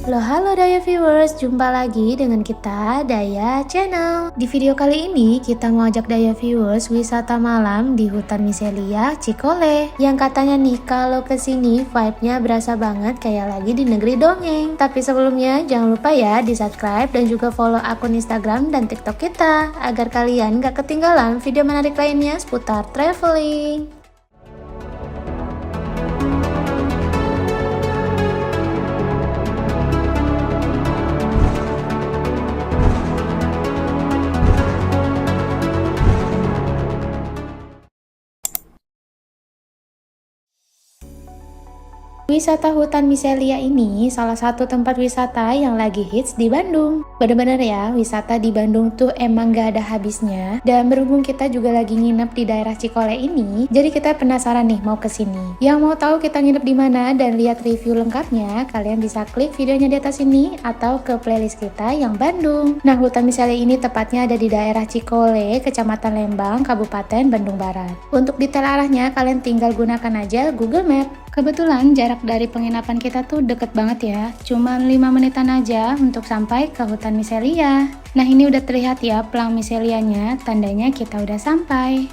Halo Daya viewers, jumpa lagi dengan kita Daya Channel. Di video kali ini kita mau ajak Daya viewers wisata malam di hutan Miselia, Cikole. Yang katanya nih kalau kesini vibe-nya berasa banget kayak lagi di negeri dongeng. Tapi sebelumnya jangan lupa ya di subscribe dan juga follow akun Instagram dan TikTok kita agar kalian gak ketinggalan video menarik lainnya seputar traveling. Wisata hutan Miselia ini salah satu tempat wisata yang lagi hits di Bandung. Bener-bener ya, wisata di Bandung tuh emang gak ada habisnya. Dan berhubung kita juga lagi nginep di daerah Cikole ini, jadi kita penasaran nih mau kesini. Yang mau tahu kita nginep di mana dan lihat review lengkapnya, kalian bisa klik videonya di atas ini atau ke playlist kita yang Bandung. Nah, hutan Miselia ini tepatnya ada di daerah Cikole, Kecamatan Lembang, Kabupaten Bandung Barat. Untuk detail arahnya, kalian tinggal gunakan aja Google Map. Kebetulan jarak dari penginapan kita tuh deket banget ya, cuman 5 menitan aja untuk sampai ke hutan Miselia. Nah, ini udah terlihat ya pelang Miselianya, tandanya kita udah sampai.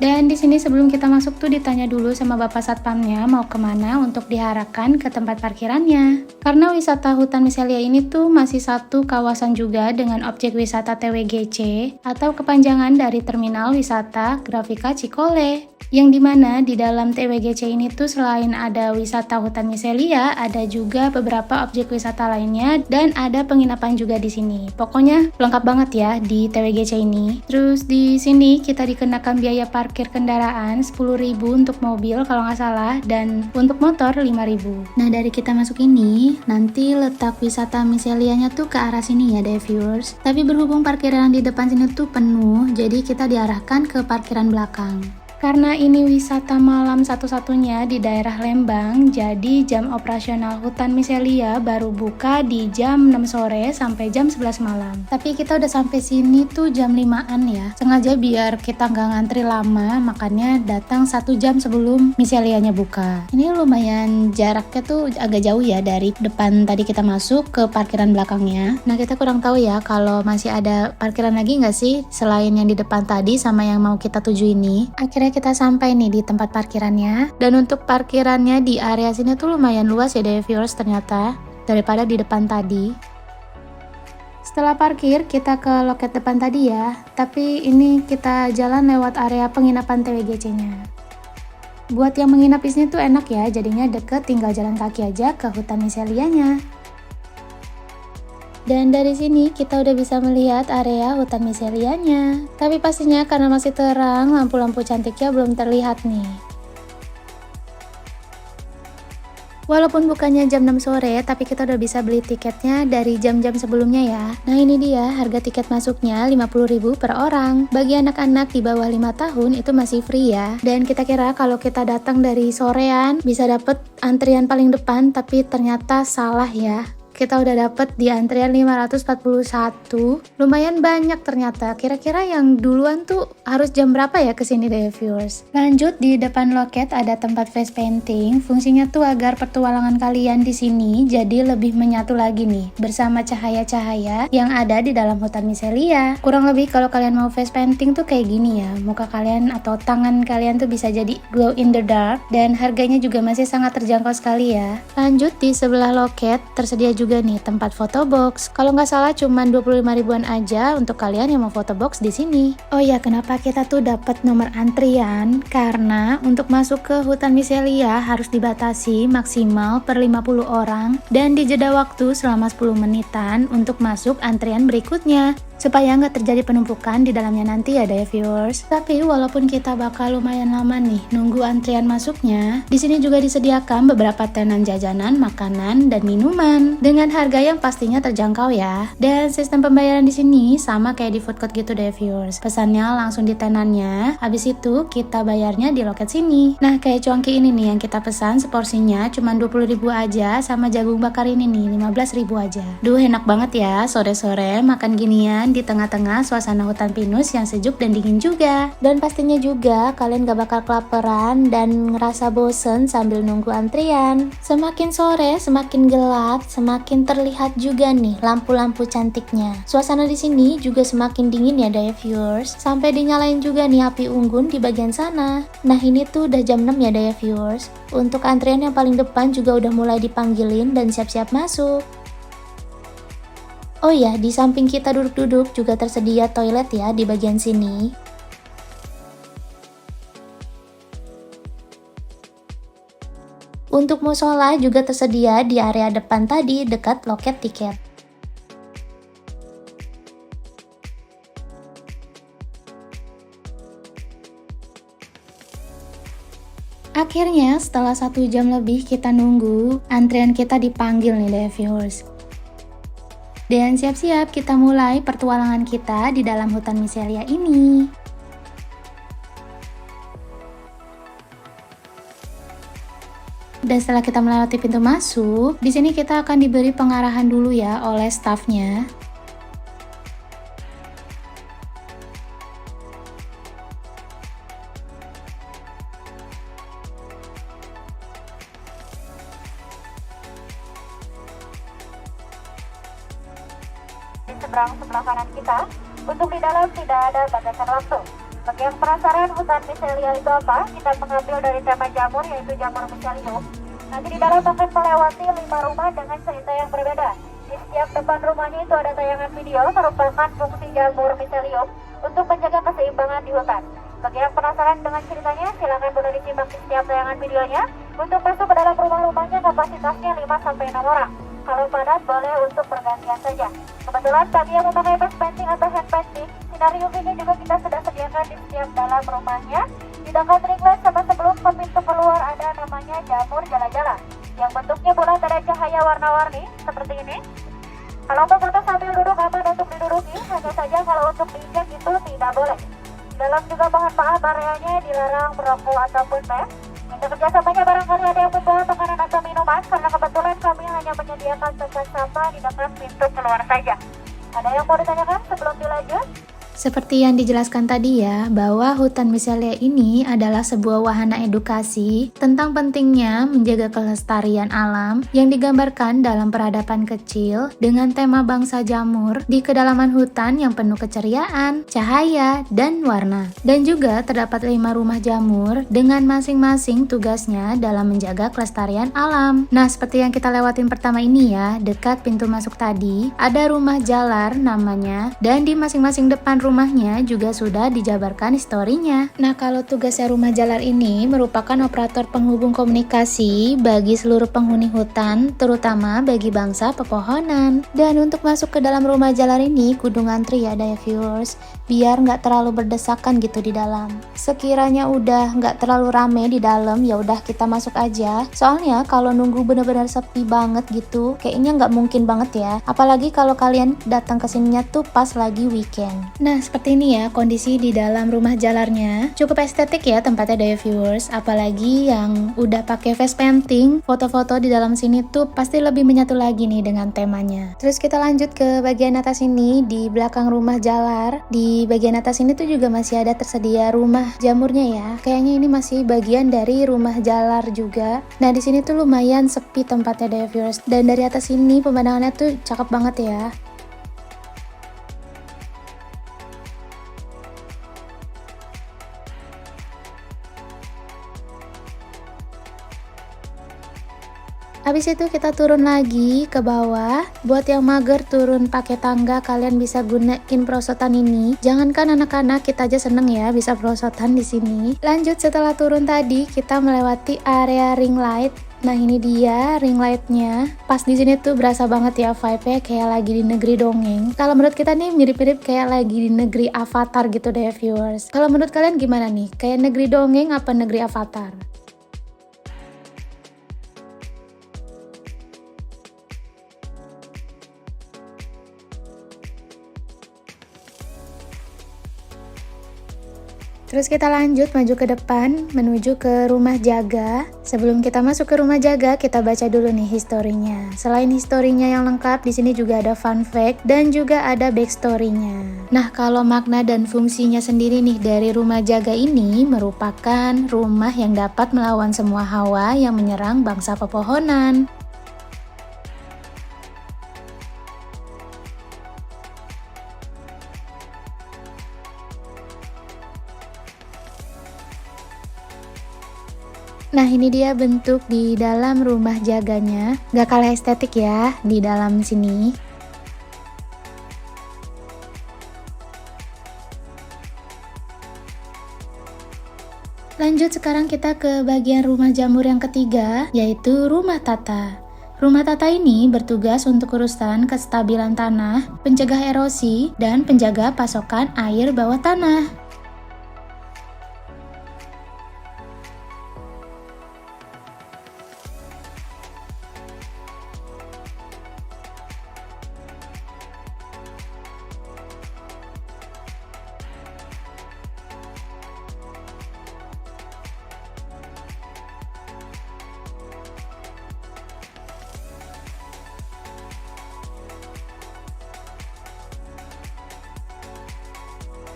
Dan di sini sebelum kita masuk tuh ditanya dulu sama Bapak Satpamnya mau kemana untuk diarahkan ke tempat parkirannya. Karena wisata hutan Miselia ini tuh masih satu kawasan juga dengan objek wisata TWGC atau kepanjangan dari Terminal Wisata Grafika Cikole. Yang dimana di dalam TWGC ini tuh selain ada wisata hutan Miselia, ada juga beberapa objek wisata lainnya dan ada penginapan juga di sini. Pokoknya lengkap banget ya di TWGC ini. Terus di sini kita dikenakan biaya parkir kendaraan 10.000 untuk mobil kalau nggak salah dan untuk motor 5.000. Nah, dari kita masuk ini nanti letak wisata Miselianya tuh ke arah sini ya deh viewers. Tapi berhubung parkiran di depan sini tuh penuh, jadi kita diarahkan ke parkiran belakang. Karena ini wisata malam satu-satunya di daerah Lembang, jadi jam operasional hutan Miselia baru buka di jam 6 sore sampai jam 11 malam. Tapi kita udah sampai sini tuh jam 5-an ya. Sengaja biar kita nggak ngantri lama, makanya datang 1 jam sebelum Miselianya buka. Ini lumayan jaraknya tuh agak jauh ya dari depan tadi kita masuk ke parkiran belakangnya. Nah, kita kurang tahu ya kalau masih ada parkiran lagi nggak sih selain yang di depan tadi sama yang mau kita tuju ini. Akhirnya kita sampai nih di tempat parkirannya, dan untuk parkirannya di area sini tuh lumayan luas ya deh viewers ternyata daripada di depan tadi. Setelah parkir kita ke loket depan tadi ya, tapi ini kita jalan lewat area penginapan TWGC-nya. Buat yang menginap di sini tuh enak ya, jadinya deket, tinggal jalan kaki aja ke hutan Miselianya. Dan dari sini kita udah bisa melihat area hutan Miselianya. Tapi pastinya karena masih terang, lampu-lampu cantiknya belum terlihat nih. Walaupun bukannya jam 6 sore, tapi kita udah bisa beli tiketnya dari jam-jam sebelumnya ya. Nah, ini dia harga tiket masuknya 50.000 per orang. Bagi anak-anak di bawah 5 tahun itu masih free ya. Dan kita kira kalau kita datang dari sorean bisa dapet antrian paling depan, tapi ternyata salah ya. Kita udah dapet di antrian 541, lumayan banyak ternyata. Kira-kira yang duluan tuh harus jam berapa ya kesini deh viewers. Lanjut, di depan loket ada tempat face painting. Fungsinya tuh agar petualangan kalian di sini jadi lebih menyatu lagi nih bersama cahaya-cahaya yang ada di dalam hutan Miselia. Kurang lebih kalau kalian mau face painting tuh kayak gini ya. Muka kalian atau tangan kalian tuh bisa jadi glow in the dark dan harganya juga masih sangat terjangkau sekali ya. Lanjut, di sebelah loket tersedia juga nih tempat foto box. Kalau nggak salah cuman 25 ribuan aja untuk kalian yang mau foto box di sini. Oh ya, kenapa kita tuh dapat nomor antrian? Karena untuk masuk ke hutan Miselia harus dibatasi maksimal per 50 orang dan di jeda waktu selama 10 menitan untuk masuk antrian berikutnya. Supaya nggak terjadi penumpukan di dalamnya nanti ya deh viewers. Tapi walaupun kita bakal lumayan lama nih nunggu antrian masuknya, di sini juga disediakan beberapa tenan jajanan, makanan, dan minuman dengan harga yang pastinya terjangkau ya. Dan sistem pembayaran di sini sama kayak di food court gitu deh viewers. Pesannya langsung di tenannya, habis itu kita bayarnya di loket sini. Nah, kayak cuanki ini nih yang kita pesan seporsinya cuma 20.000 aja, sama jagung bakar ini nih 15.000 aja. Duh, enak banget ya sore-sore makan ginian bermain di tengah-tengah suasana hutan pinus yang sejuk dan dingin juga. Dan pastinya juga kalian gak bakal kelaparan dan ngerasa bosen sambil nunggu antrian. Semakin sore, semakin gelap, semakin terlihat juga nih lampu-lampu cantiknya. Suasana di sini juga semakin dingin ya Daya Viewers. Sampai dinyalain juga nih api unggun di bagian sana. Nah ini tuh udah jam 6 ya Daya Viewers. Untuk antrian yang paling depan juga udah mulai dipanggilin dan siap-siap masuk. Oh ya, di samping kita duduk-duduk juga tersedia toilet ya di bagian sini. Untuk musola juga tersedia di area depan tadi dekat loket tiket. Akhirnya setelah 1 jam lebih kita nunggu, antrian kita dipanggil nih Daya Viewers. Dan siap-siap kita mulai pertualangan kita di dalam hutan Miselia ini. Dan setelah kita melewati pintu masuk, di sini kita akan diberi pengarahan dulu ya oleh stafnya. Di sebelah kanan kita, untuk di dalam tidak ada batasan waktu. Bagi yang penasaran hutan Miselia itu apa, kita mengambil dari tema jamur yaitu jamur Miselium. Nanti di dalam akan melewati 5 rumah dengan cerita yang berbeda. Di setiap depan rumahnya itu ada tayangan video merupakan fungsi jamur Miselium untuk menjaga keseimbangan di hutan. Bagi yang penasaran dengan ceritanya, silakan boleh disimak di setiap tayangan videonya. Untuk masuk ke dalam rumah-rumahnya kapasitasnya 5-6 orang. Kalau padat boleh untuk pergantian saja. Kebetulan bagi yang memakai face painting atau hand painting, sinarium ini juga kita sudah sediakan di setiap dalam rumahnya. Di dekat ringlet sama sebelum ke pintu keluar ada namanya jamur jala-jala, yang bentuknya bulat ada cahaya warna-warni seperti ini. Kalau mau foto sambil duduk aman untuk diduduki, hanya saja kalau untuk diinjak itu tidak boleh. Di dalam juga mohon maaf areanya dilarang merokok ataupun vape. Untuk kerjasamanya barangkali ada yang membawa makanan atau minuman, karena kebetulan kami hanya menyediakan tempat sampah di dekat pintu keluar saja. Ada yang mau ditanyakan sebelum dilanjut? Seperti yang dijelaskan tadi ya, bahwa hutan Miselia ini adalah sebuah wahana edukasi tentang pentingnya menjaga kelestarian alam yang digambarkan dalam peradaban kecil dengan tema bangsa jamur di kedalaman hutan yang penuh keceriaan, cahaya, dan warna. Dan juga terdapat 5 rumah jamur dengan masing-masing tugasnya dalam menjaga kelestarian alam. Nah, seperti yang kita lewatin pertama ini ya, dekat pintu masuk tadi, ada rumah jalar namanya, dan di masing-masing depan rumahnya juga sudah dijabarkan historinya. Nah, kalau tugasnya rumah jalar ini merupakan operator penghubung komunikasi bagi seluruh penghuni hutan, terutama bagi bangsa pepohonan. Dan untuk masuk ke dalam rumah jalar ini kudu ngantri ya Daya Viewers, biar nggak terlalu berdesakan gitu di dalam. Sekiranya udah nggak terlalu rame di dalam, ya udah kita masuk aja. Soalnya kalau nunggu bener-bener sepi banget gitu, kayaknya nggak mungkin banget ya. Apalagi kalau kalian datang ke sininya tuh pas lagi weekend. Nah, seperti ini ya kondisi di dalam rumah jalarnya. Cukup estetik ya tempatnya Daya Viewers, apalagi yang udah pakai face painting. Foto-foto di dalam sini tuh pasti lebih menyatu lagi nih dengan temanya. Terus kita lanjut ke bagian atas ini, di belakang rumah jalar. Di bagian atas ini tuh juga masih ada tersedia rumah jamurnya ya. Kayaknya ini masih bagian dari rumah jalar juga. Nah, di sini tuh lumayan sepi tempatnya Daya Viewers, dan dari atas ini pemandangannya tuh cakep banget ya. Habis itu kita turun lagi ke bawah. Buat yang mager turun pakai tangga, kalian bisa gunain perosotan ini. Jangankan anak-anak, kita aja seneng ya bisa perosotan di sini. Lanjut, setelah turun tadi kita melewati area ring light. Nah, ini dia ring lightnya. Pas di sini tuh berasa banget ya vibe-nya kayak lagi di negeri dongeng. Kalau menurut kita nih mirip-mirip kayak lagi di negeri Avatar gitu deh viewers. Kalau menurut kalian gimana nih? Kayak negeri dongeng apa negeri Avatar? Terus kita lanjut maju ke depan menuju ke rumah jaga. Sebelum kita masuk ke rumah jaga, kita baca dulu nih historinya. Selain historinya yang lengkap, di sini juga ada fun fact dan juga ada backstory-nya. Nah, kalau makna dan fungsinya sendiri nih dari rumah jaga ini merupakan rumah yang dapat melawan semua hawa yang menyerang bangsa pepohonan. Nah, ini dia bentuk di dalam rumah jaganya. Gak kalah estetik ya di dalam sini. Lanjut sekarang kita ke bagian rumah jamur yang ketiga, yaitu rumah tata. Rumah tata ini bertugas untuk urusan kestabilan tanah, pencegah erosi, dan penjaga pasokan air bawah tanah.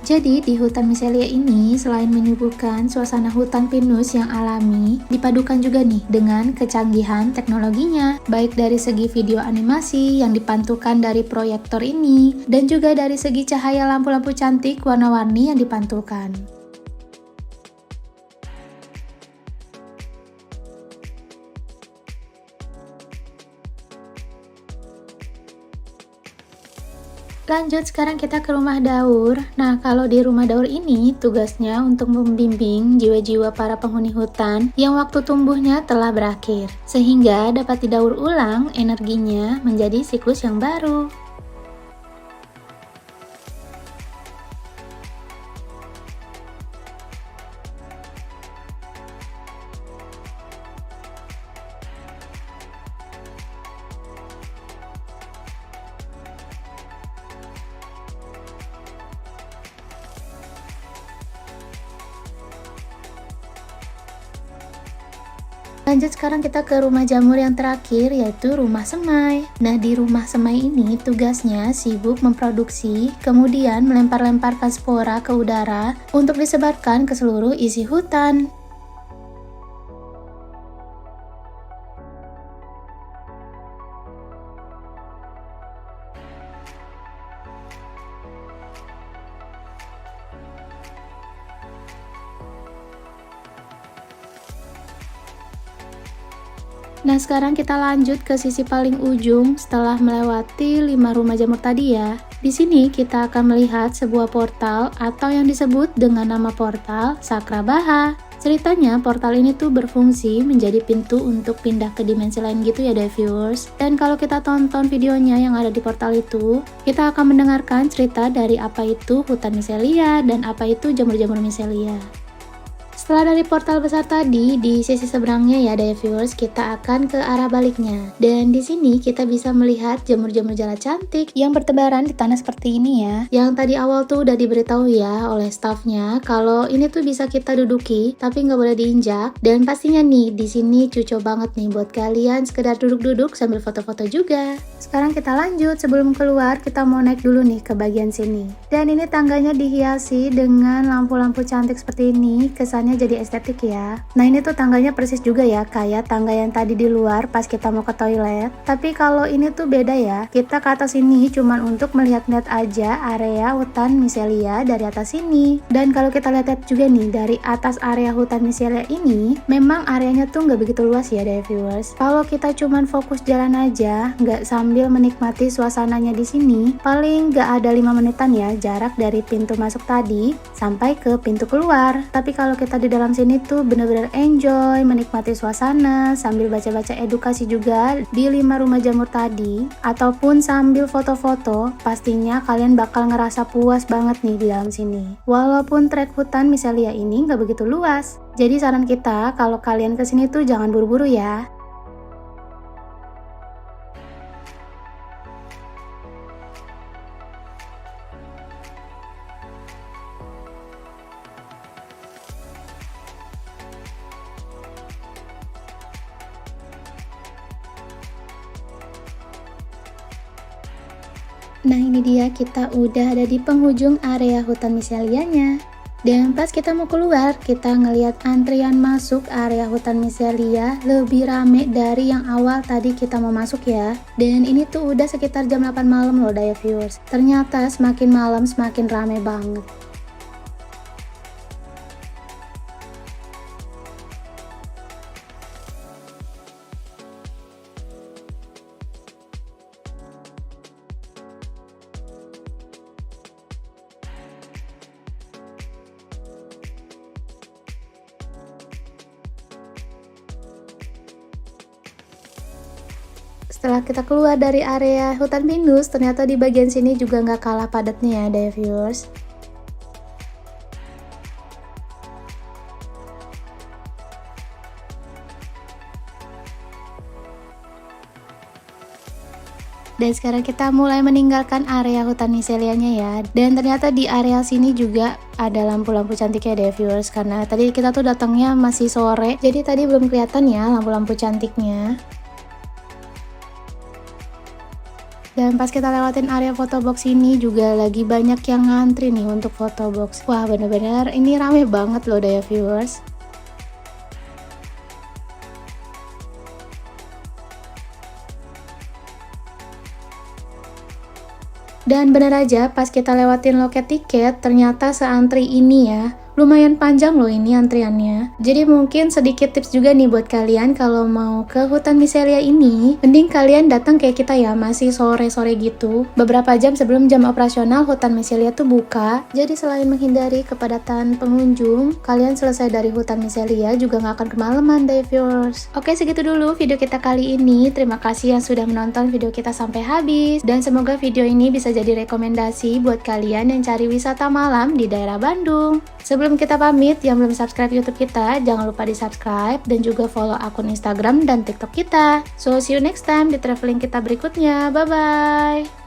Jadi di hutan miselia ini selain menyuguhkan suasana hutan pinus yang alami, dipadukan juga nih dengan kecanggihan teknologinya, baik dari segi video animasi yang dipantulkan dari proyektor ini, dan juga dari segi cahaya lampu-lampu cantik warna-warni yang dipantulkan. Lanjut sekarang kita ke rumah daur. Nah, kalau di rumah daur ini tugasnya untuk membimbing jiwa-jiwa para penghuni hutan yang waktu tumbuhnya telah berakhir, sehingga dapat didaur ulang energinya menjadi siklus yang baru. Lanjut sekarang kita ke rumah jamur yang terakhir, yaitu rumah semai. Nah, di rumah semai ini tugasnya sibuk memproduksi, kemudian melempar-lemparkan spora ke udara untuk disebarkan ke seluruh isi hutan. Nah, sekarang kita lanjut ke sisi paling ujung setelah melewati 5 rumah jamur tadi ya. Di sini kita akan melihat sebuah portal atau yang disebut dengan nama portal Sakrabaha. Ceritanya portal ini tuh berfungsi menjadi pintu untuk pindah ke dimensi lain gitu ya deh viewers. Dan kalau kita tonton videonya yang ada di portal itu, kita akan mendengarkan cerita dari apa itu hutan miselia dan apa itu jamur-jamur miselia. Setelah dari portal besar tadi, di sisi seberangnya ya daya viewers, kita akan ke arah baliknya. Dan di sini kita bisa melihat jamur-jamur jala cantik yang bertebaran di tanah seperti ini ya. Yang tadi awal tuh udah diberitahu ya oleh staffnya kalau ini tuh bisa kita duduki, tapi nggak boleh diinjak. Dan pastinya nih di sini cocok banget nih buat kalian sekedar duduk-duduk sambil foto-foto juga. Sekarang kita lanjut, sebelum keluar kita mau naik dulu nih ke bagian sini. Dan ini tangganya dihiasi dengan lampu-lampu cantik seperti ini, kesannya jadi estetik ya. Nah, ini tuh tangganya persis juga ya kayak tangga yang tadi di luar pas kita mau ke toilet. Tapi kalau ini tuh beda ya. Kita ke atas ini cuman untuk melihat-lihat aja area hutan miselia dari atas sini. Dan kalau kita lihat juga nih dari atas area hutan miselia ini, memang areanya tuh nggak begitu luas ya deh viewers. Kalau kita cuman fokus jalan aja, nggak sambil menikmati suasananya di sini, paling nggak ada 5 menitan ya jarak dari pintu masuk tadi sampai ke pintu keluar. Tapi kalau kita di dalam sini tuh bener-bener enjoy menikmati suasana sambil baca-baca edukasi juga di 5 rumah jamur tadi, ataupun sambil foto-foto, pastinya kalian bakal ngerasa puas banget nih di dalam sini. Walaupun trek hutan miselia ini nggak begitu luas, jadi saran kita kalau kalian kesini tuh jangan buru-buru ya. Nah ini dia, kita udah ada di penghujung area hutan miselianya. Dan pas kita mau keluar, kita ngelihat antrian masuk area hutan miselia lebih rame dari yang awal tadi kita mau masuk ya. Dan ini tuh udah sekitar jam 8 malam loh Daya viewers. Ternyata semakin malam semakin rame banget. Setelah kita keluar dari area hutan pinus, ternyata di bagian sini juga nggak kalah padatnya ya Daya viewers. Dan sekarang kita mulai meninggalkan area hutan miselianya ya. Dan ternyata di area sini juga ada lampu-lampu cantiknya deh viewers. Karena tadi kita tuh datangnya masih sore, jadi tadi belum kelihatan ya lampu-lampu cantiknya. Dan pas kita lewatin area photobox ini juga lagi banyak yang ngantri nih untuk photobox. Wah bener-bener ini rame banget loh Daya viewers. Dan bener aja pas kita lewatin loket tiket, ternyata seantri ini ya. Lumayan panjang loh ini antriannya. Jadi mungkin sedikit tips juga nih buat kalian kalau mau ke hutan miselia ini, mending kalian datang kayak kita ya, masih sore-sore gitu. Beberapa jam sebelum jam operasional hutan miselia tuh buka. Jadi selain menghindari kepadatan pengunjung, kalian selesai dari hutan miselia juga nggak akan kemalaman deh viewers. Oke segitu dulu video kita kali ini. Terima kasih yang sudah menonton video kita sampai habis. Dan semoga video ini bisa jadi rekomendasi buat kalian yang cari wisata malam di daerah Bandung. Sebelum kita pamit, yang belum subscribe YouTube kita, jangan lupa di subscribe dan juga follow akun Instagram dan TikTok kita. So, see you next time di traveling kita berikutnya. Bye-bye!